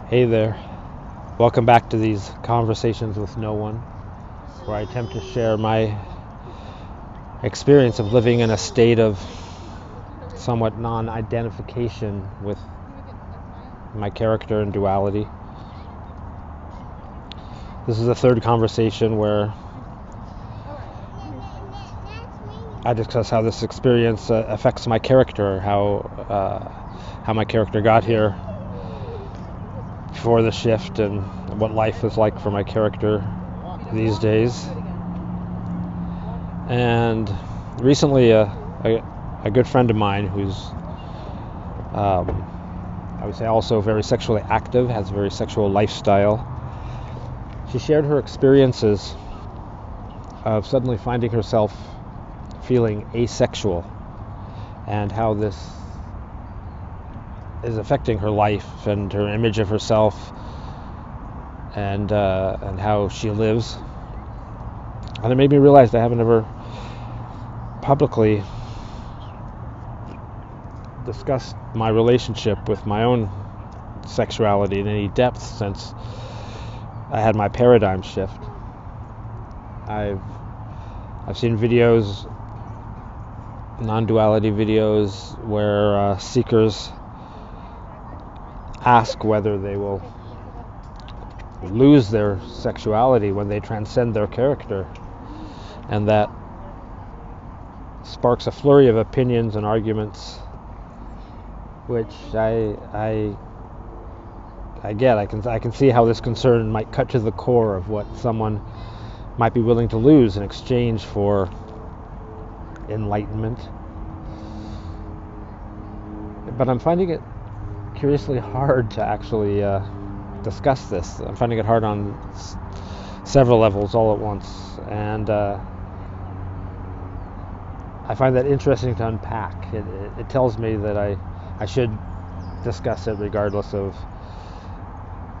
Hey there. Welcome back to these conversations with no one, where I attempt to share my experience of living in a state of somewhat non-identification with my character and duality. This is the third conversation where I discuss how this experience affects my character, how my character got here before the shift, and what life is like for my character these days. And recently, a good friend of mine who's, I would say, also very sexually active, has a very sexual lifestyle, she shared her experiences of suddenly finding herself feeling asexual, and how this is affecting her life and her image of herself, and how she lives. And it made me realize I haven't ever publicly discussed my relationship with my own sexuality in any depth since I had my paradigm shift. I've seen videos, non-duality videos, where seekers ask whether they will lose their sexuality when they transcend their character, and that sparks a flurry of opinions and arguments, which I get. I can see how this concern might cut to the core of what someone might be willing to lose in exchange for enlightenment. But I'm finding it curiously hard to actually discuss this. I'm finding it hard on several levels all at once, and I find that interesting to unpack. It tells me that I should discuss it regardless of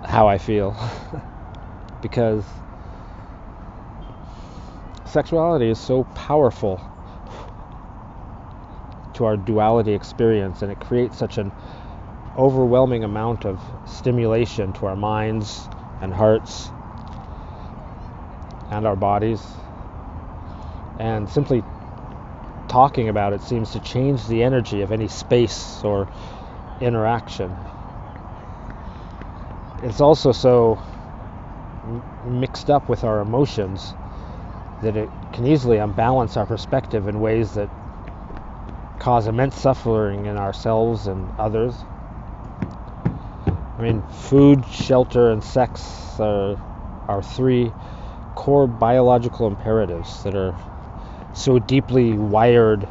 how I feel, because sexuality is so powerful to our duality experience, and it creates such an overwhelming amount of stimulation to our minds and hearts and our bodies, and simply talking about it seems to change the energy of any space or interaction. It's also so mixed up with our emotions that it can easily unbalance our perspective in ways that cause immense suffering in ourselves and others. I mean, food, shelter, and sex are three core biological imperatives that are so deeply wired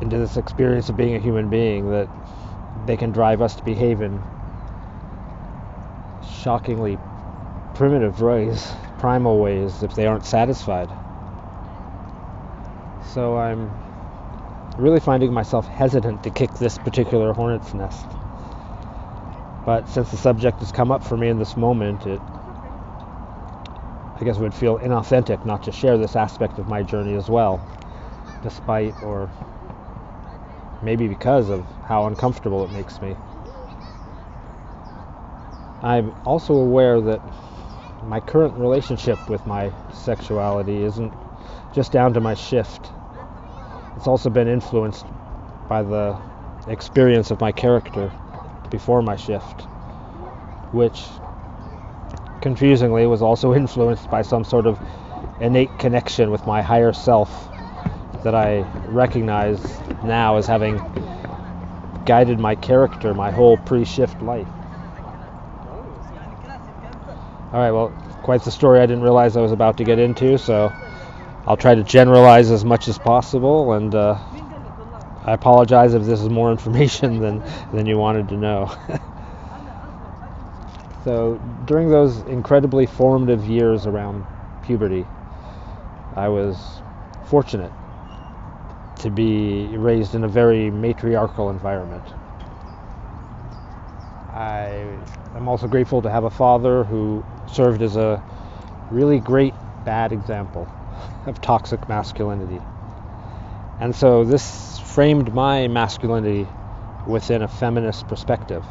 into this experience of being a human being that they can drive us to behave in shockingly primitive ways, primal ways, if they aren't satisfied. So I'm really finding myself hesitant to kick this particular hornet's nest. But since the subject has come up for me in this moment, I guess it would feel inauthentic not to share this aspect of my journey as well, despite, or maybe because of, how uncomfortable it makes me. I'm also aware that my current relationship with my sexuality isn't just down to my shift. It's also been influenced by the experience of my character before my shift, which confusingly was also influenced by some sort of innate connection with my higher self that I recognize now as having guided my character my whole pre-shift life. Alright, well, quite the story I didn't realize I was about to get into, so I'll try to generalize as much as possible, and I apologize if this is more information than you wanted to know. So during those incredibly formative years around puberty, I was fortunate to be raised in a very matriarchal environment. I'm also grateful to have a father who served as a really great bad example of toxic masculinity. And so this framed my masculinity within a feminist perspective.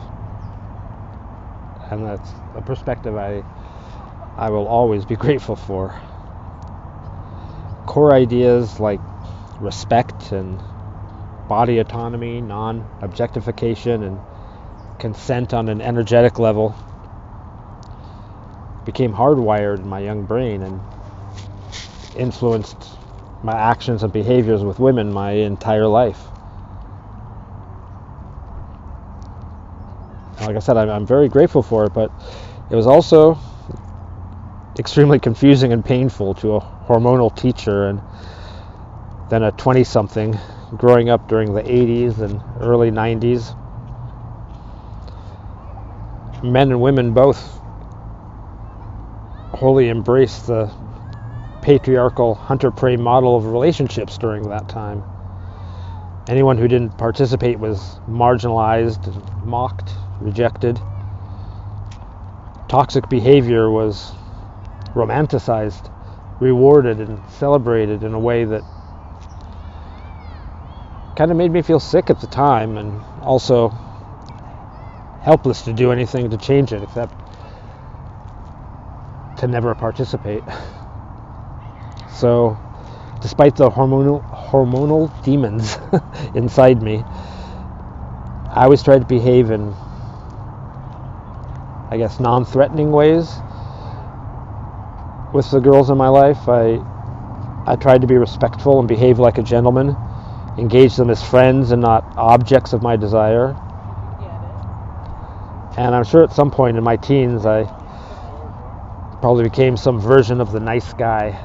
And that's a perspective I will always be grateful for. Core ideas like respect and body autonomy, non-objectification, and consent on an energetic level became hardwired in my young brain and influenced my actions and behaviors with women my entire life. And like I said, I'm very grateful for it, but it was also extremely confusing and painful to a hormonal teacher and then a 20-something growing up during the 80s and early 90s. Men and women both wholly embraced the patriarchal hunter-prey model of relationships during that time. Anyone who didn't participate was marginalized, mocked, rejected. Toxic behavior was romanticized, rewarded, and celebrated in a way that kind of made me feel sick at the time, and also helpless to do anything to change it except to never participate. So, despite the hormonal demons inside me, I always tried to behave in, I guess, non-threatening ways with the girls in my life. I tried to be respectful and behave like a gentleman, engage them as friends and not objects of my desire. And I'm sure at some point in my teens I probably became some version of the nice guy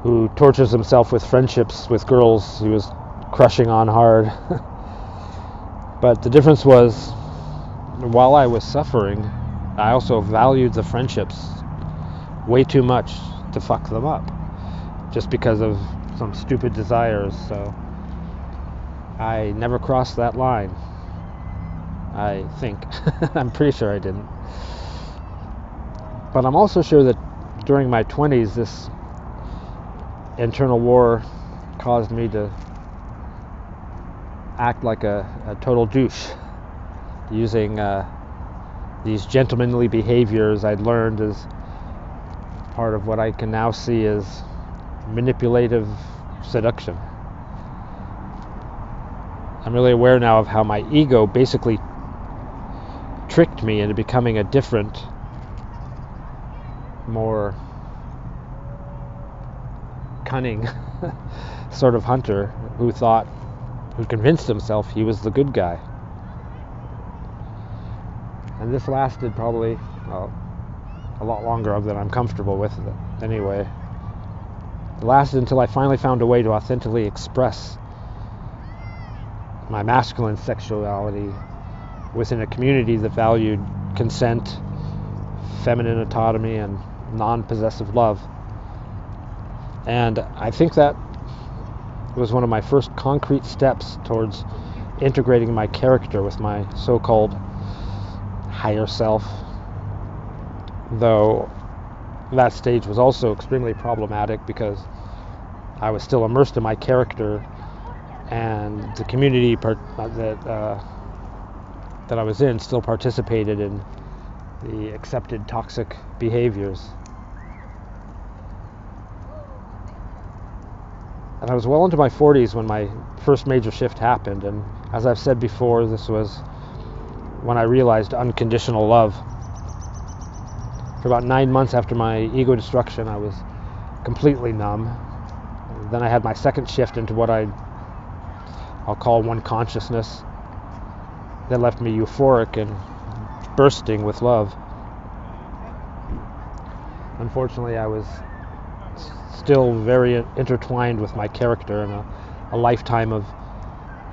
who tortures himself with friendships with girls he was crushing on hard. But the difference was, while I was suffering, I also valued the friendships way too much to fuck them up just because of some stupid desires. So I never crossed that line, I think. I'm pretty sure I didn't. But I'm also sure that during my 20s, this internal war caused me to act like a total douche, using these gentlemanly behaviors I'd learned as part of what I can now see as manipulative seduction. I'm really aware now of how my ego basically tricked me into becoming a different, more cunning sort of hunter who convinced himself he was the good guy. And this lasted probably a lot longer than I'm comfortable with it anyway. It lasted until I finally found a way to authentically express my masculine sexuality within a community that valued consent, feminine autonomy, and non-possessive love. And I think that was one of my first concrete steps towards integrating my character with my so-called higher self. Though that stage was also extremely problematic because I was still immersed in my character, and the community that I was in still participated in the accepted toxic behaviors. And I was well into my 40s when my first major shift happened, and as I've said before, this was when I realized unconditional love. For about 9 months after my ego destruction, I was completely numb. Then I had my second shift into what I'll call one consciousness. That left me euphoric and bursting with love. Unfortunately, I was still very intertwined with my character and a lifetime of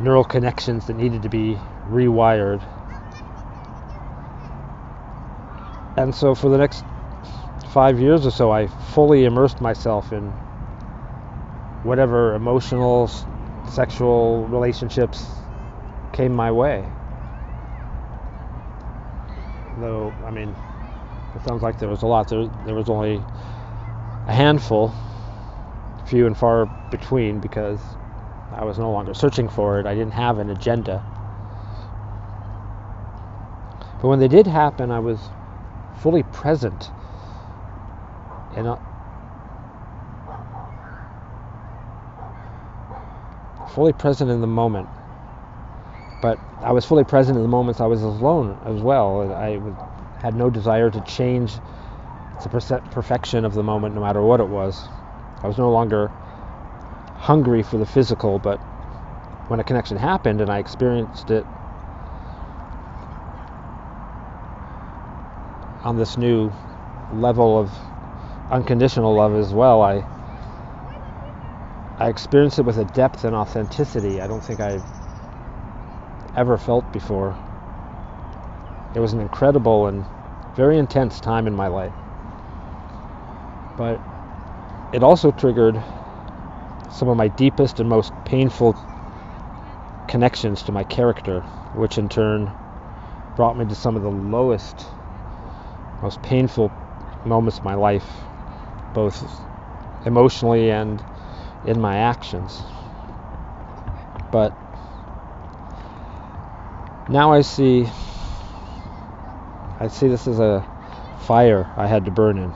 neural connections that needed to be rewired. And so for the next 5 years or so, I fully immersed myself in whatever emotional, sexual relationships came my way. Though, I mean, it sounds like there was a lot. There was only a handful, few and far between, because I was no longer searching for it. I didn't have an agenda. But when they did happen, I was fully present and fully present in the moment. But I was fully present in the moments I was alone as well. I had no desire to change the perfection of the moment, no matter what it was. I was no longer hungry for the physical, but when a connection happened and I experienced it on this new level of unconditional love as well, I experienced it with a depth and authenticity I don't think I've ever felt before. It was an incredible and very intense time in my life. But it also triggered some of my deepest and most painful connections to my character, which in turn brought me to some of the lowest, most painful moments of my life, both emotionally and in my actions. But now I see this as a fire I had to burn in.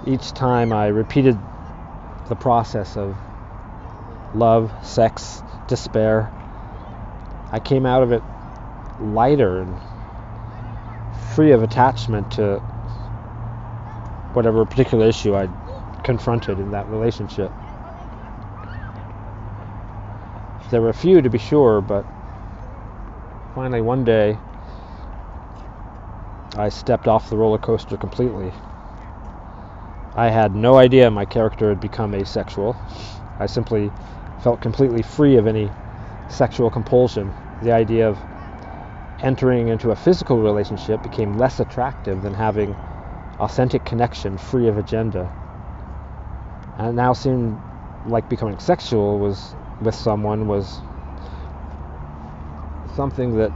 Each time I repeated the process of love, sex, despair, I came out of it lighter and free of attachment to whatever particular issue I'd confronted in that relationship. There were a few, to be sure, but finally one day I stepped off the roller coaster completely. I had no idea my character had become asexual. I simply felt completely free of any sexual compulsion. The idea of entering into a physical relationship became less attractive than having authentic connection free of agenda. And it now seemed like becoming sexual with someone was something that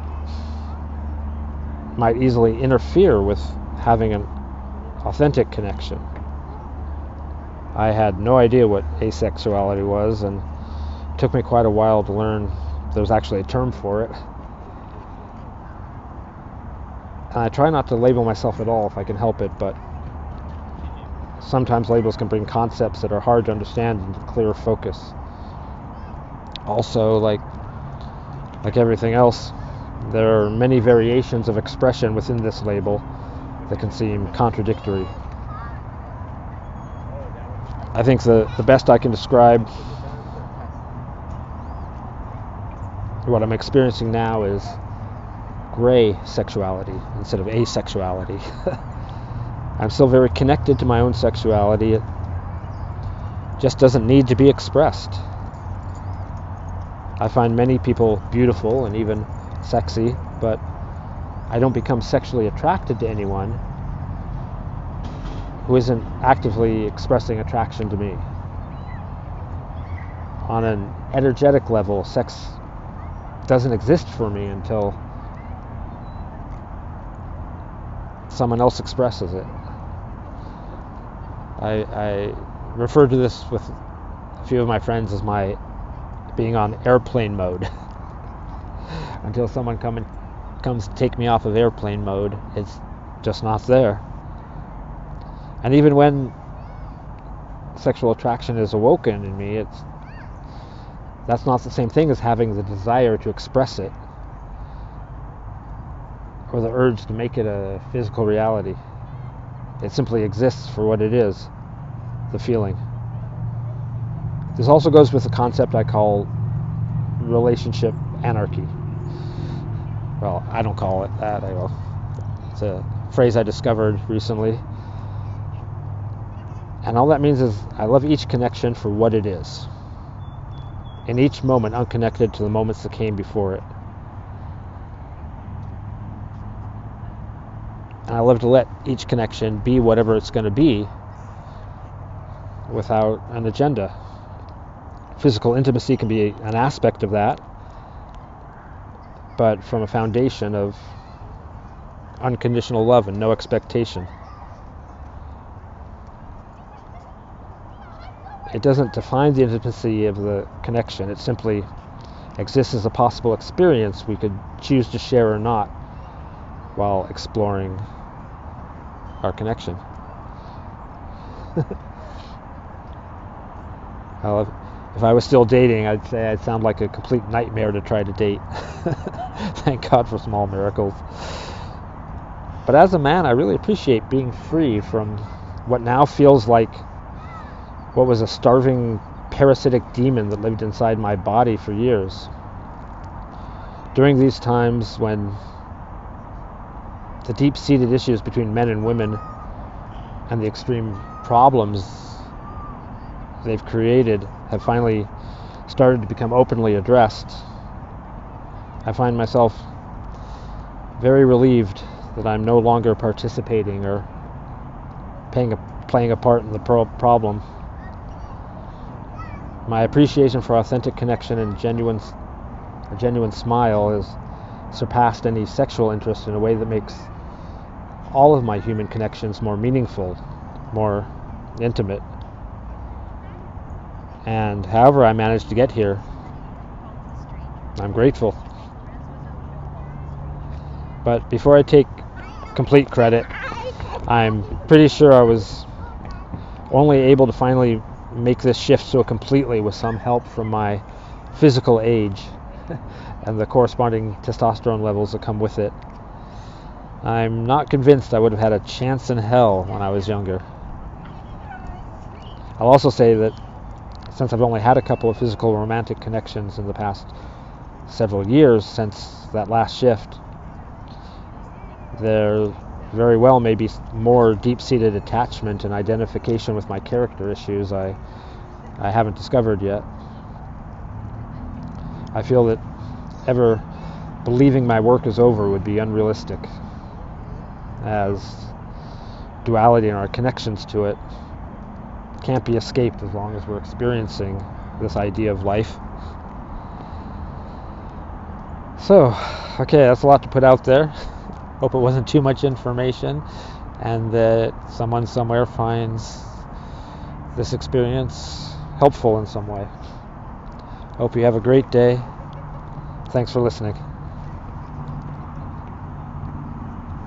might easily interfere with having an authentic connection. I had no idea what asexuality was, and it took me quite a while to learn there was actually a term for it. And I try not to label myself at all if I can help it, but sometimes labels can bring concepts that are hard to understand into clearer focus. Also, like everything else, there are many variations of expression within this label that can seem contradictory. I think the best I can describe what I'm experiencing now is gray sexuality instead of asexuality. I'm still very connected to my own sexuality. It just doesn't need to be expressed. I find many people beautiful and even sexy, but I don't become sexually attracted to anyone who isn't actively expressing attraction to me. On an energetic level, sex doesn't exist for me until someone else expresses it. I refer to this with a few of my friends as my being on airplane mode. Until someone comes to take me off of airplane mode, it's just not there. And even when sexual attraction is awoken in me, that's not the same thing as having the desire to express it or the urge to make it a physical reality. It simply exists for what it is, the feeling. This also goes with the concept I call relationship anarchy. Well, I don't call it that. It's a phrase I discovered recently. And all that means is I love each connection for what it is, in each moment unconnected to the moments that came before it. And I love to let each connection be whatever it's going to be without an agenda. Physical intimacy can be an aspect of that, but from a foundation of unconditional love and no expectation. It doesn't define the intimacy of the connection. It simply exists as a possible experience we could choose to share or not while exploring our connection. Well, if I was still dating, I'd say I'd sound like a complete nightmare to try to date. Thank God for small miracles. But as a man, I really appreciate being free from what now feels like what was a starving parasitic demon that lived inside my body for years. During these times when the deep-seated issues between men and women and the extreme problems they've created have finally started to become openly addressed, I find myself very relieved that I'm no longer participating or playing a part in the problem. My appreciation for authentic connection and a genuine smile has surpassed any sexual interest in a way that makes all of my human connections more meaningful, more intimate. And however I managed to get here, I'm grateful. But before I take complete credit, I'm pretty sure I was only able to finally make this shift so completely with some help from my physical age and the corresponding testosterone levels that come with it. I'm not convinced I would have had a chance in hell when I was younger. I'll also say that since I've only had a couple of physical romantic connections in the past several years since that last shift, there very well may be more deep-seated attachment and identification with my character issues I haven't discovered yet. I feel that ever believing my work is over would be unrealistic, as duality and our connections to it can't be escaped as long as we're experiencing this idea of life. So, okay, that's a lot to put out there. Hope it wasn't too much information and that someone somewhere finds this experience helpful in some way. Hope you have a great day. Thanks for listening.